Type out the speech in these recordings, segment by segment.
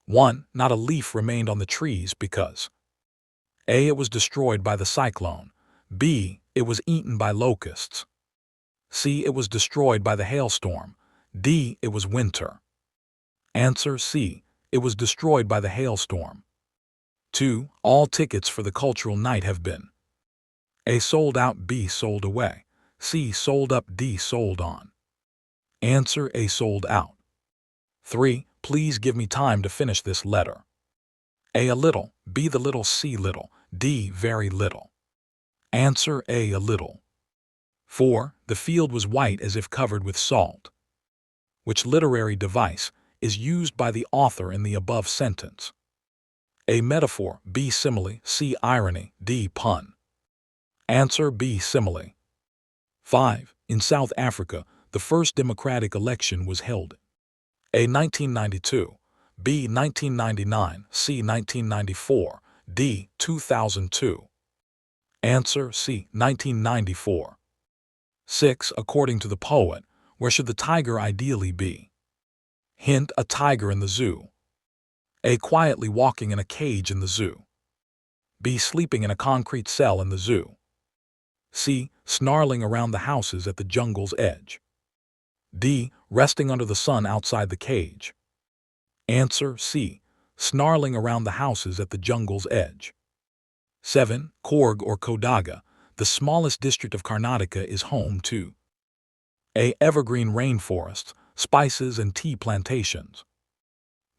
1. Not a leaf remained on the trees because A. It was destroyed by the cyclone. B. It was eaten by locusts. C. It was destroyed by the hailstorm. D. It was winter. Answer C. It was destroyed by the hailstorm. 2. All tickets for the cultural night have been A. Sold out. B. Sold away. C. Sold up. D. Sold on. Answer A. Sold out. 3. Please give me time to finish this letter. A. A little. B. The little. C. Little. D. Very little. Answer A. A little. 4. The field was white as if covered with salt. Which literary device is used by the author in the above sentence? A. Metaphor. B. Simile. C. Irony. D. Pun. Answer B. Simile. 5. In South Africa, the first democratic election was held. A. 1992. B. 1999. C. 1994. D. 2002. Answer C. 1994. 6. According to the poet, where should the tiger ideally be? Hint: a tiger in the zoo. A. Quietly walking in a cage in the zoo. B. Sleeping in a concrete cell in the zoo. C. Snarling around the houses at the jungle's edge. D. Resting under the sun outside the cage. Answer C. Snarling around the houses at the jungle's edge. 7. Coorg or Kodaga, the smallest district of Karnataka, is home to A. Evergreen rainforests, spices and tea plantations.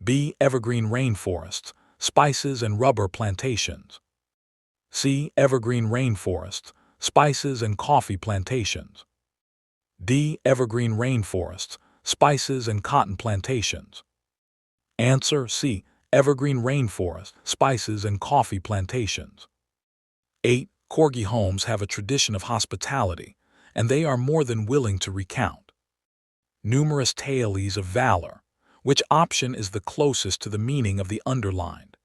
B. Evergreen rainforests, spices and rubber plantations. C. Evergreen rainforests, spices and coffee plantations. D. Evergreen rainforests, spices and cotton plantations. Answer C. Evergreen rainforests, spices and coffee plantations. 8. Corgi homes have a tradition of hospitality, and they are more than willing to recount numerous tales of valor. Which option is the closest to the meaning of the underlined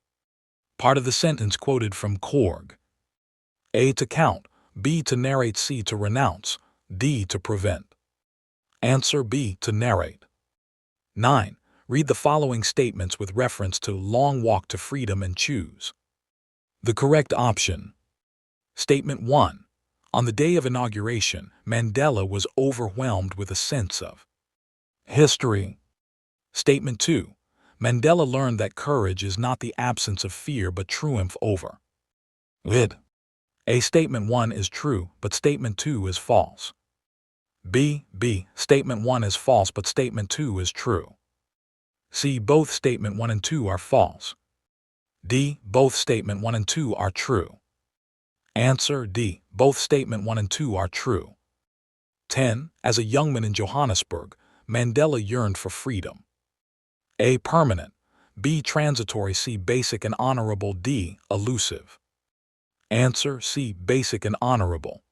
part of the sentence quoted from Coorg? A. To count. B. To narrate. C. To renounce. D. To prevent. Answer B. To narrate. 9. Read the following statements with reference to Long Walk to Freedom and choose the correct option. Statement 1. On the day of inauguration, Mandela was overwhelmed with a sense of history. Statement 2. Mandela learned that courage is not the absence of fear but triumph over it. A. Statement 1 is true, but Statement 2 is false. B. Statement 1 is false, but Statement 2 is true. C. Both Statement 1 and 2 are false. D. Both Statement 1 and 2 are true. Answer D. Both Statement 1 and 2 are true. 10. As a young man in Johannesburg, Mandela yearned for freedom. A. Permanent. B. Transitory. C. Basic and honorable. D. Elusive. Answer C. Basic and honorable.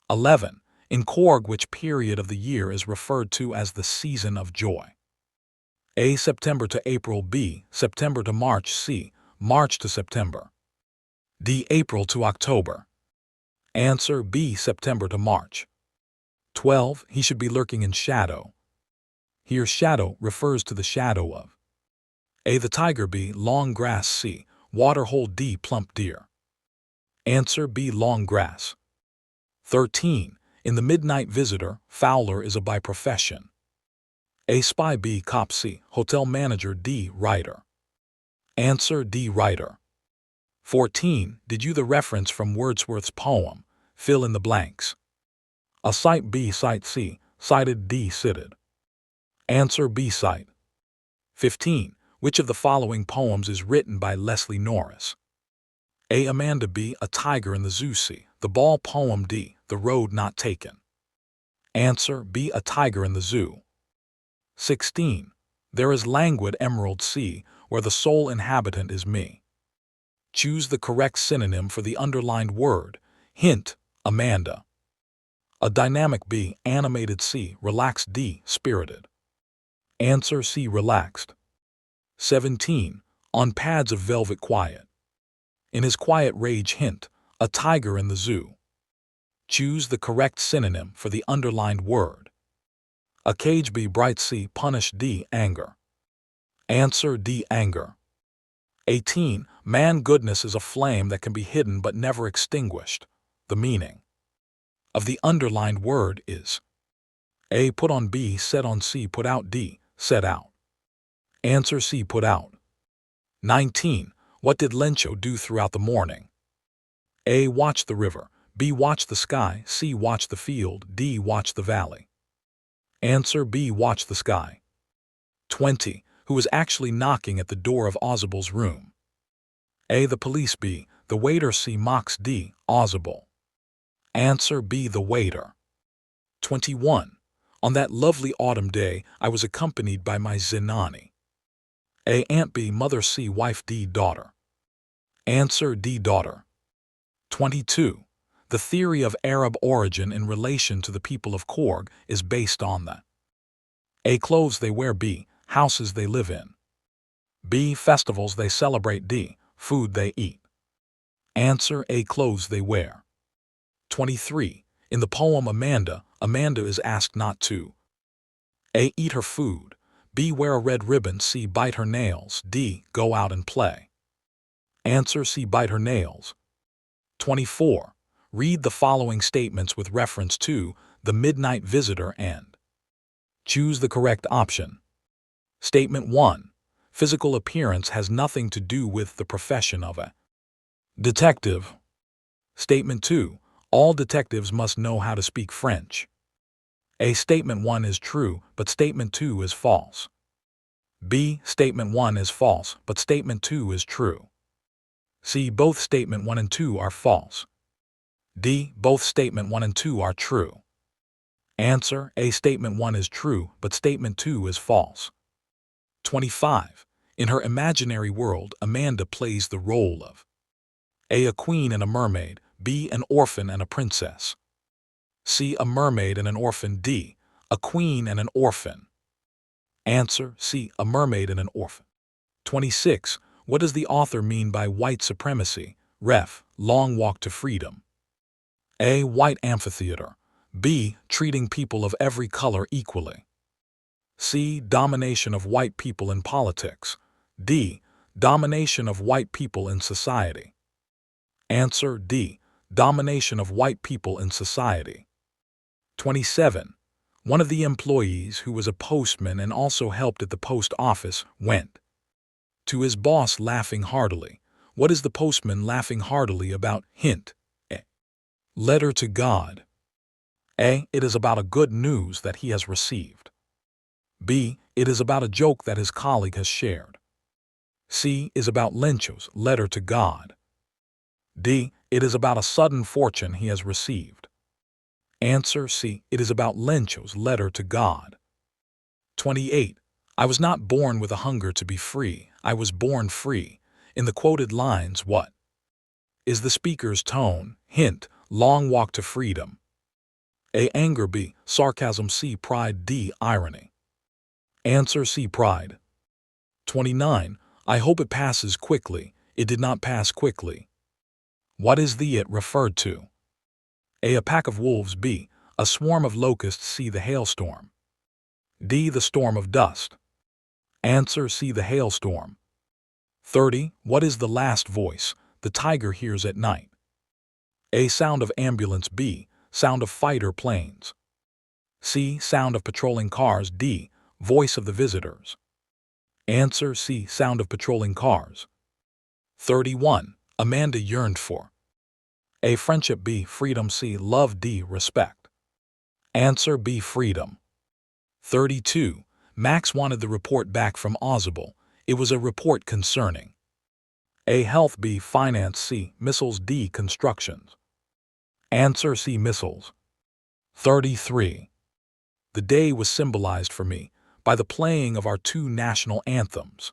11. In Coorg, which period of the year is referred to as the season of joy? A. September to April. B. September to March. C. March to September. D. April to October. Answer B. September to March. 12. He should be lurking in shadow. Here shadow refers to the shadow of A. The tiger. B. Long grass. C. Water hole. D. Plump deer. Answer B. Long grass. 13. In The Midnight Visitor, Fowler is a by profession. A. Spy. B. Cop. C. Hotel manager. D. Writer. Answer D. Writer. 14. Did you the reference from Wordsworth's poem, fill in the blanks? A. Cite. B. Cite. C. Cited. D. Cited. Answer B. Cite. 15. Which of the following poems is written by Leslie Norris? A. Amanda. B. A Tiger in the Zoo. C. The Ball poem. D. The Road Not Taken. Answer B. A Tiger in the Zoo. 16. There is languid emerald sea, where the sole inhabitant is me. Choose the correct synonym for the underlined word. Hint: Amanda. A dynamic. B. Animated. C. Relaxed. D. Spirited. Answer C. Relaxed. 17. On pads of velvet quiet. In his quiet rage. Hint: a tiger in the zoo. Choose the correct synonym for the underlined word. A cage. B. Bright. C. Punish. D. Anger. Answer D. Anger. 18. Man goodness is a flame that can be hidden but never extinguished. The meaning of the underlined word is A. Put on B, set on C, put out D, set out. Answer C. Put out. 19. What did Lencho do throughout the morning? A. Watch the river, B. Watch the sky, C. Watch the field, D. Watch the valley. Answer B. Watch the sky. 20. Who was actually knocking at the door of Ozable's room? A. The police, B. The waiter, C. Mox, D. Ozable. Answer B. The waiter. 21. On that lovely autumn day, I was accompanied by my Zinani. A. Aunt, B. Mother, C. Wife, D. Daughter. Answer D. Daughter. 22. The theory of Arab origin in relation to the people of Korg is based on the A. Clothes they wear, B. Houses they live in, B. Festivals they celebrate, D. Food they eat. Answer A. Clothes they wear. 23. In the poem Amanda, Amanda is asked not to A. Eat her food, B. Wear a red ribbon, C. Bite her nails, D. Go out and play. Answer C. Bite her nails. 24. Read the following statements with reference to the midnight visitor and choose the correct option. Statement 1. Physical appearance has nothing to do with the profession of a detective. Statement 2. All detectives must know how to speak French. A. Statement 1 is true, but Statement 2 is false. B. Statement 1 is false, but Statement 2 is true. C. Both Statement 1 and 2 are false. D. Both Statement 1 and 2 are true. Answer A. Statement 1 is true, but Statement 2 is false. 25. In her imaginary world, Amanda plays the role of A. A queen and a mermaid, B. An orphan and a princess, C. A mermaid and an orphan, D. A queen and an orphan. Answer C. A mermaid and an orphan. 26. What does the author mean by white supremacy? Ref. Long Walk to Freedom. A. White amphitheater, B. Treating people of every color equally, C. Domination of white people in politics, D. Domination of white people in society. Answer D. Domination of white people in society. 27. One of the employees, who was a postman and also helped at the post office, went to his boss laughing heartily. What is the postman laughing heartily about? Hint. A. Letter to God. A. It is about a good news that he has received. B. It is about a joke that his colleague has shared. C. Is about Lencho's letter to God. D. It is about a sudden fortune he has received. Answer C. It is about Lencho's letter to God. 28. I was not born with a hunger to be free, I was born free. In the quoted lines, what is the speaker's tone? Hint. Long Walk to Freedom. A. Anger, B. Sarcasm, C. Pride, D. Irony. Answer C. Pride. 29. I hope it passes quickly. It did not pass quickly. What is the it referred to? A. A pack of wolves, B. A swarm of locusts, C. The hailstorm. D. The storm of dust. Answer C. The hailstorm. 30. What is the last voice the tiger hears at night? A. Sound of ambulance, B. Sound of fighter planes. C. Sound of patrolling cars, D. Voice of the visitors. Answer C. Sound of patrolling cars. 31. Amanda yearned for A. Friendship, B. Freedom, C. Love, D. Respect. Answer B. Freedom. 32. Max wanted the report back from Ozable. It was a report concerning A. Health, B. Finance, C. Missiles, D. Constructions. Answer C. Missiles. 33. The day was symbolized for me by the playing of our two national anthems.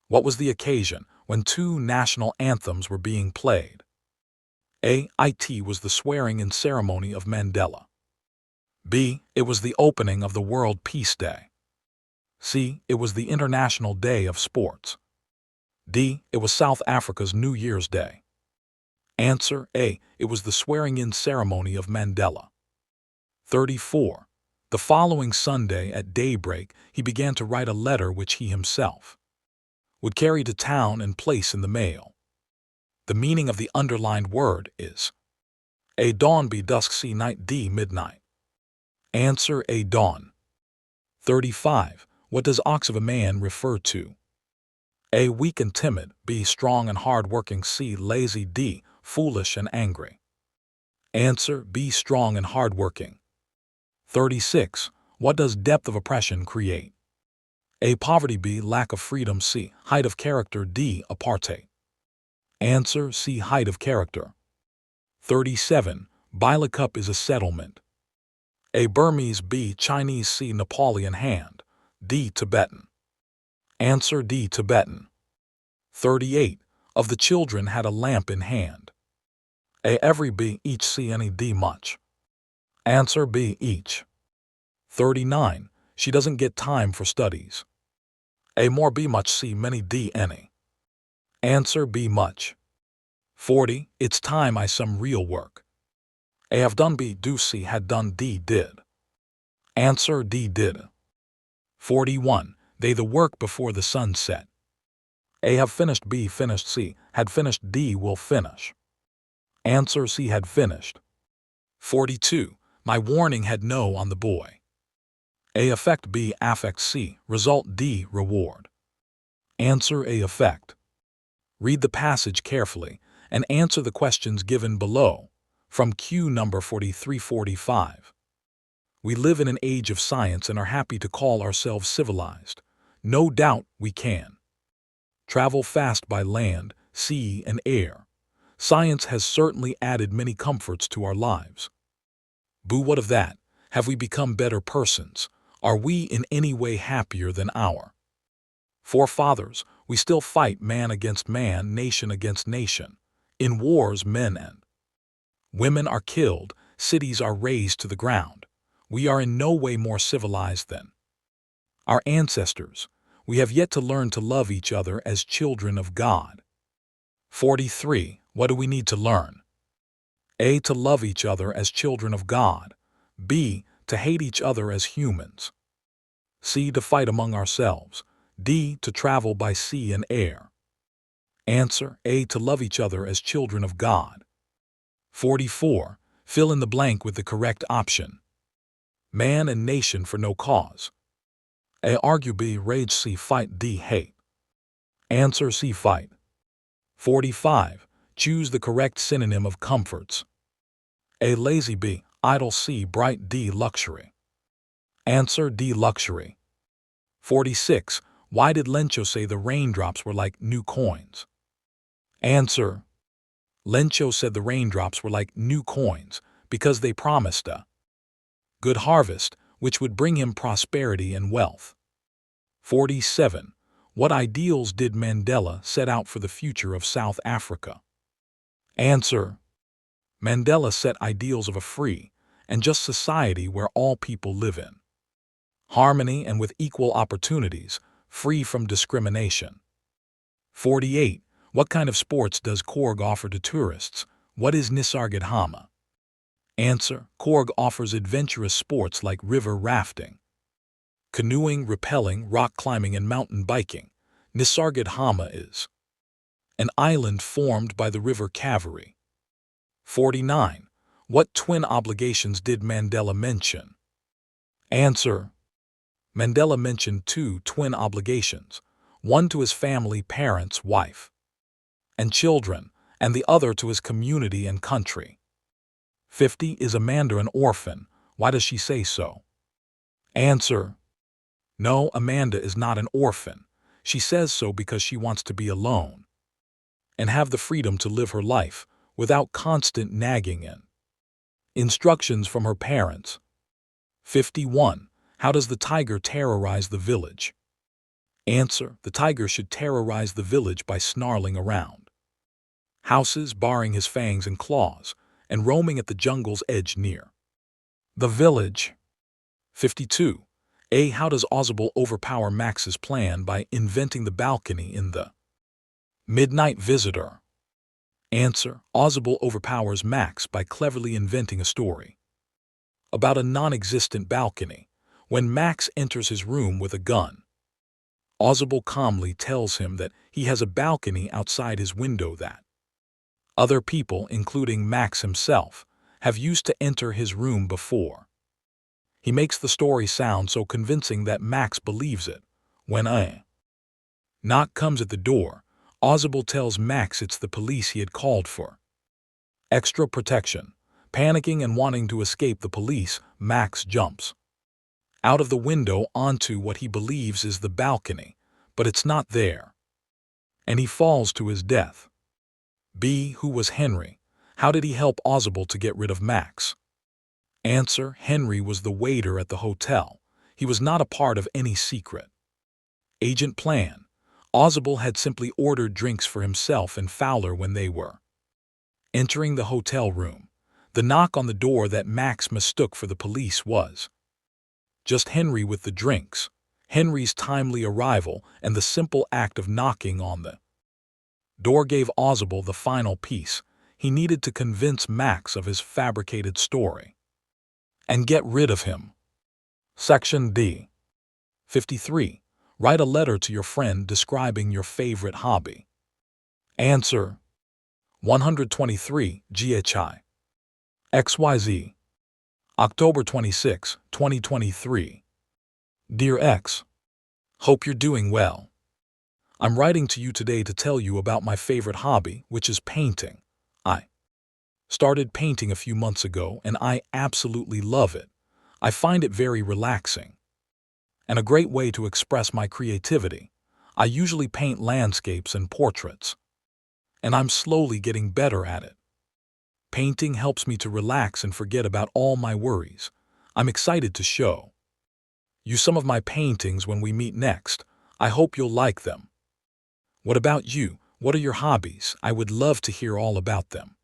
What was the occasion when two national anthems were being played? A. It was the swearing-in ceremony of Mandela. B. It was the opening of the World Peace Day. C. It was the International Day of Sports. D. It was South Africa's New Year's Day. Answer A. It was the swearing-in ceremony of Mandela. 34. The following Sunday at daybreak, he began to write a letter which he himself would carry to town and place in the mail. The meaning of the underlined word is A dawn be dusk C night D midnight. Answer A dawn. 35. What does ox of a man refer to? A. Weak and timid. B. Strong and hard-working. C. Lazy. D. Foolish and angry. Answer B. Strong and hard-working. 36. What does depth of oppression create? A. Poverty. B. Lack of freedom. C. Height of character. D. Apartheid. Answer C. Height of character. 37. Bailacup is a settlement. A. Burmese. B. Chinese. C. Napoleon hand. D. Tibetan. Answer D. Tibetan. 38. Of the children had a lamp in hand. A. Every. B. Each. C. Any. D. Much. Answer B. Each. 39. She doesn't get time for studies. A. More. B. Much. C. Many. D. Any. Answer B. Much. 40. It's time I some real work. A. Have done. B. Do. C. Had done. D. Did. Answer D. Did. 41. They the work before the sun set. A. Have finished. B. Finished. C. Had finished. D. Will finish. Answer C. Had finished. 42. My warning had no on the boy. A. Effect. B. Affect. C. Result. D. Reward. Answer A. Effect. Read the passage carefully and answer the questions given below from Q number 4345. We live in an age of science and are happy to call ourselves civilized. No doubt we can travel fast by land, sea, and air. Science has certainly added many comforts to our lives. Boo, what of that? Have we become better persons? Are we in any way happier than our forefathers? We still fight man against man, nation against nation. In wars, men and women are killed, cities are razed to the ground. We are in no way more civilized than our ancestors. We have yet to learn to love each other as children of God. 43. What do we need to learn? A. To love each other as children of God. B. To hate each other as humans. C. To fight among ourselves. D. To travel by sea and air. Answer A. To love each other as children of God. 44. Fill in the blank with the correct option. Man and nation for no cause. A. Argue. B. Rage. C. Fight. D. Hate. Answer C. Fight. 45. Choose the correct synonym of comforts. A. Lazy. B. Idle. C. Bright. D. Luxury. Answer D. Luxury. 46. Why did Lencho say the raindrops were like new coins? Answer. Lencho said the raindrops were like new coins because they promised a good harvest, which would bring him prosperity and wealth. 47. What ideals did Mandela set out for the future of South Africa? Answer. Mandela set ideals of a free and just society where all people live in harmony and with equal opportunities, free from discrimination. 48. What kind of sports does Korg offer to tourists? What is Nisargadhama? Answer. Korg offers adventurous sports like river rafting, canoeing, rappelling, rock climbing, and mountain biking. Nisargadhama is an island formed by the river Kaveri. 49. What twin obligations did Mandela mention? Answer. Mandela mentioned two twin obligations, one to his family, parents, wife, and children, and the other to his community and country. 50. Is Amanda an orphan? Why does she say so? Answer. No, Amanda is not an orphan. She says so because she wants to be alone and have the freedom to live her life without constant nagging and instructions from her parents. 51. How does the tiger terrorize the village? Answer. The tiger should terrorize the village by snarling around houses, barring his fangs and claws, and roaming at the jungle's edge near the village. 52. A. How does Ozable overpower Max's plan by inventing the balcony in the Midnight Visitor? Answer. Ozable overpowers Max by cleverly inventing a story About a non-existent balcony, when Max enters his room with a gun. Ausable calmly tells him that he has a balcony outside his window that other people, including Max himself, have used to enter his room before. He makes the story sound so convincing that Max believes it. When a knock comes at the door, Ausable tells Max it's the police he had called for. Extra protection. Panicking and wanting to escape the police, Max jumps out of the window onto what he believes is the balcony, but it's not there. And he falls to his death. B. Who was Henry? How did he help Ausable to get rid of Max? Answer: Henry was the waiter at the hotel. He was not a part of any secret agent plan. Ausable had simply ordered drinks for himself and Fowler when they were entering the hotel room. The knock on the door that Max mistook for the police was just Henry with the drinks. Henry's timely arrival and the simple act of knocking on the door gave Ausable the final piece. He needed to convince Max of his fabricated story and get rid of him. Section D. 53. Write a letter to your friend describing your favorite hobby. Answer: 123 GHI. XYZ. October 26, 2023. Dear X, hope you're doing well. I'm writing to you today to tell you about my favorite hobby, which is painting. I started painting a few months ago and I absolutely love it. I find it very relaxing and a great way to express my creativity. I usually paint landscapes and portraits, and I'm slowly getting better at it. Painting helps me to relax and forget about all my worries. I'm excited to show you some of my paintings when we meet next. I hope you'll like them. What about you? What are your hobbies? I would love to hear all about them.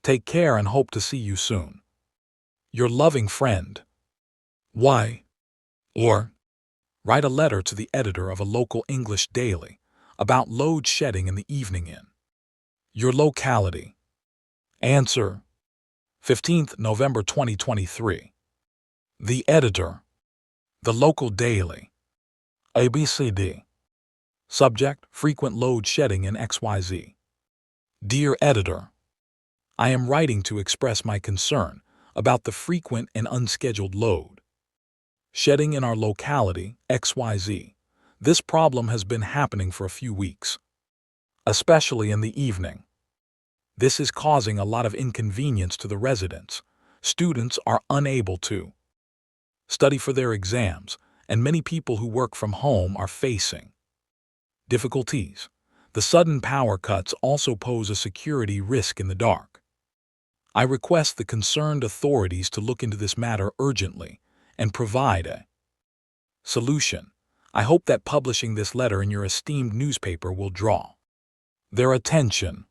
Take care and hope to see you soon. Your loving friend. Y. Or write a letter to the editor of a local English daily about load shedding in the evening in your locality. Answer: 15th November 2023. The editor. The local daily. ABCD. Subject: frequent load shedding in XYZ. Dear editor, I am writing to express my concern about the frequent and unscheduled load shedding in our locality, XYZ. This problem has been happening for a few weeks, especially in the evening. This is causing a lot of inconvenience to the residents. Students are unable to study for their exams, and many people who work from home are facing difficulties. The sudden power cuts also pose a security risk in the dark. I request the concerned authorities to look into this matter urgently and provide a solution. I hope that publishing this letter in your esteemed newspaper will draw their attention.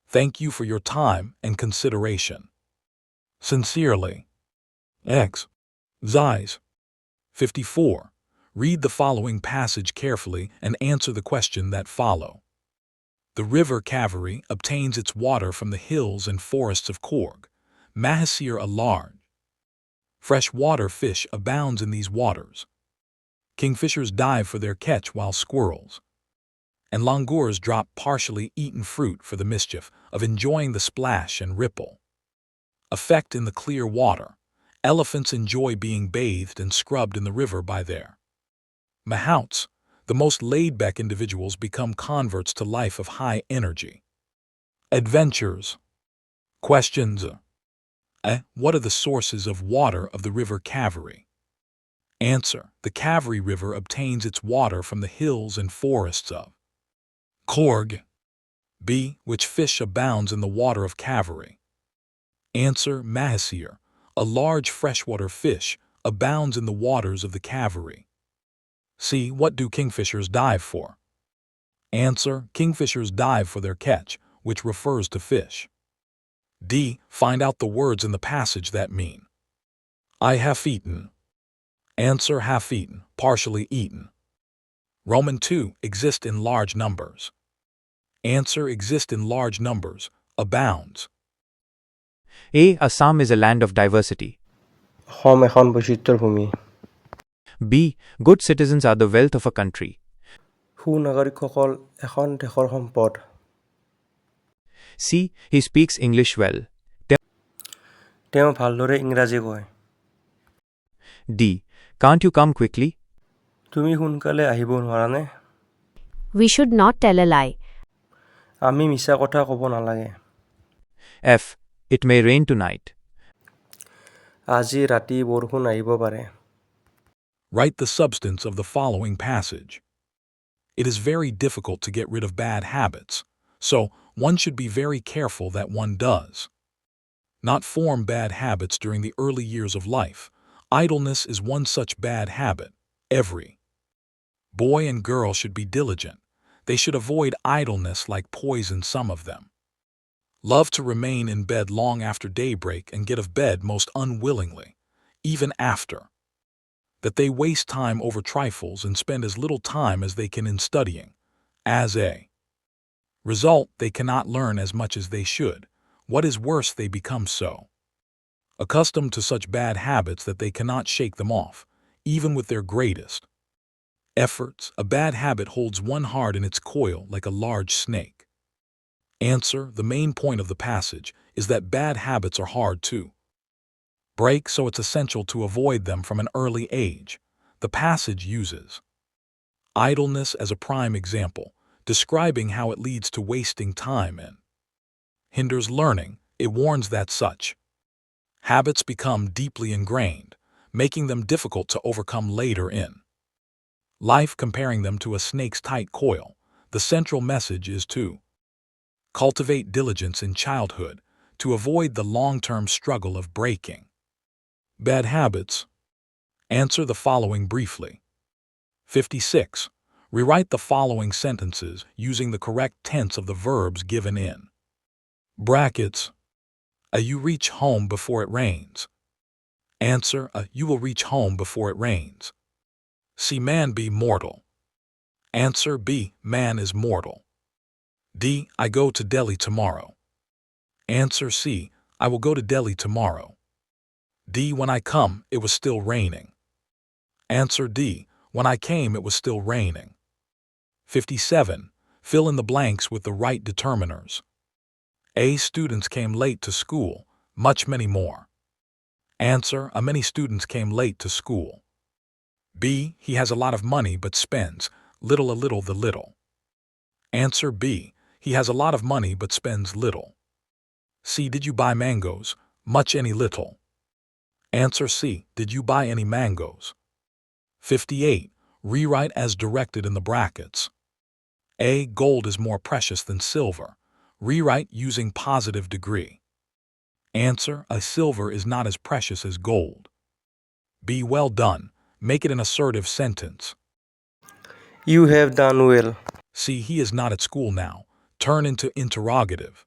Thank you for your time and consideration. Sincerely, X. Zeiss. 54. Read the following passage carefully and answer the question that follow. The river Kaveri obtains its water from the hills and forests of Korg. Mahasir, a large freshwater fish, abounds in these waters. Kingfishers dive for their catch while squirrels and langurs drop partially eaten fruit for the mischief of enjoying the splash and ripple effect in the clear water. Elephants enjoy being bathed and scrubbed in the river by their mahouts. The most laid-back individuals become converts to life of high energy adventures. Questions. What are the sources of water of the river Kaveri? Answer: the Kaveri River obtains its water from the hills and forests of Korg. B. Which fish abounds in the water of Kaveri? Answer: Mahasir, a large freshwater fish, abounds in the waters of the Kaveri. C. What do kingfishers dive for? Answer: kingfishers dive for their catch, which refers to fish. D. Find out the words in the passage that mean I have eaten. Answer: half eaten, partially eaten. Roman 2. Exist in large numbers. Answer: exist in large numbers, abounds. A. Assam is a land of diversity. অসম এখন বৈচিত্ৰ্যৰ ভূমি। B. Good citizens are the wealth of a country. সুনাগৰিকসকল এখন দেশৰ সম্পদ। C. He speaks English well. তেওঁ ভালদৰে ইংৰাজী কয়। D. Can't you come quickly? তুমি সোনকালে আহিব নোৱাৰানে? We should not tell a lie. আমি মিছা কথা ক'ব নালাগে। F. It may rain tonight. আজি ৰাতি বৰষুণ আহিব পাৰে। Write the substance of the following passage. It is very difficult to get rid of bad habits, so one should be very careful that one does not form bad habits during the early years of life. Idleness is one such bad habit. Every boy and girl should be diligent. They should avoid idleness like poison, some of them love to remain in bed long after daybreak and get of bed most unwillingly, even after that they waste time over trifles and spend as little time as they can in studying. As a result, they cannot learn as much as they should. What is worse, they become so accustomed to such bad habits that they cannot shake them off, even with their greatest efforts. A bad habit holds one hard in its coil like a large snake. Answer: the main point of the passage is that bad habits are hard to break, so it's essential to avoid them from an early age. The passage uses idleness as a prime example, describing how it leads to wasting time and hinders learning. It warns that such habits become deeply ingrained, making them difficult to overcome later in life, comparing them to a snake's tight coil. The central message is to cultivate diligence in childhood to avoid the long-term struggle of breaking bad habits. Answer the following briefly. 56. Rewrite the following sentences using the correct tense of the verbs given in brackets. A. You reach home before it rains. Answer: A. You will reach home before it rains. C. Man be mortal. Answer: B. Man is mortal. D. I go to Delhi tomorrow. Answer: C. I will go to Delhi tomorrow. D. When I come, it was still raining. Answer: D. When I came, it was still raining. 57. Fill in the blanks with the right determiners. A. Students came late to school. Much, many more. Answer: A. Many students came late to school. B. He has a lot of money but spends little, a little, the little. Answer: B. He has a lot of money but spends little. C. Did you buy mangoes? Much, any, little. Answer: C. Did you buy any mangoes? 58. Rewrite as directed in the brackets. A. Gold is more precious than silver. Rewrite using positive degree. Answer: A. Silver is not as precious as gold. B. Well done. Make it an assertive sentence. You have done well. C. He is not at school now. Turn into interrogative.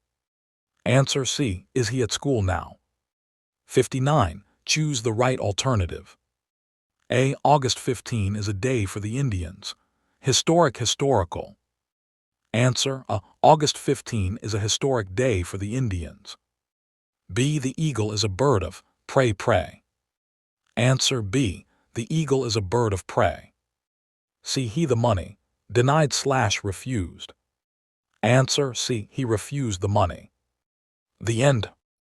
Answer: C. Is he at school now? 59. Choose the right alternative. A. August 15 is a day for the Indians. Historic, historical. Answer: A. August 15 is a historic day for the Indians. B. The eagle is a bird of prey. Answer: B. The eagle is a bird of prey. C. He the money. Denied/refused. Answer: C. He refused the money. The end.